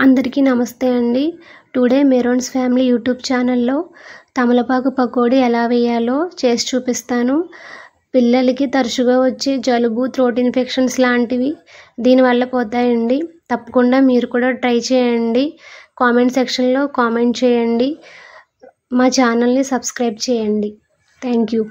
అందరికీ నమస్తే అండి. టుడే మెరోన్స్ ఫ్యామిలీ యూట్యూబ్ ఛానల్లో తమలపాకు పకోడీ ఎలా వేయాలో చేసి చూపిస్తాను. పిల్లలకి తరచుగా వచ్చే జలుబు, థ్రోట్ ఇన్ఫెక్షన్స్ లాంటివి దీనివల్ల పోతాయండి. తప్పకుండా మీరు కూడా ట్రై చేయండి. కామెంట్ సెక్షన్లో కామెంట్ చేయండి. మా ఛానల్ని సబ్స్క్రైబ్ చేయండి. Thank you.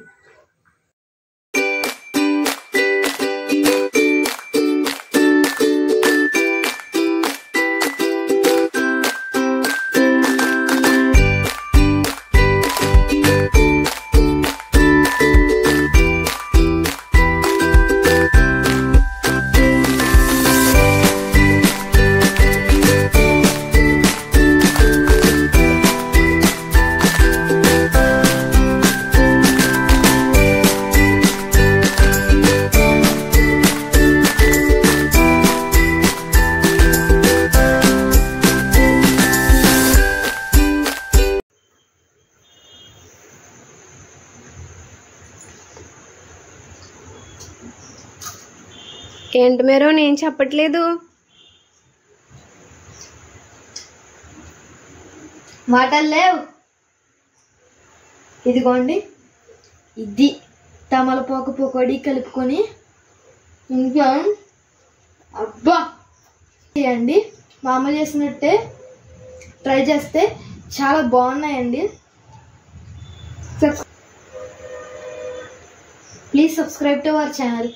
ఏంటి మేరో నేను చెప్పట్లేదు. మాటలు లేవు. ఇదిగోండి, ఇది తమలపాకు పకోడీ కలుపుకొని ఇంకా అబ్బా చేయండి. మామూలు చేసినట్టే ట్రై చేస్తే చాలా బాగున్నాయండి. Please subscribe to our channel.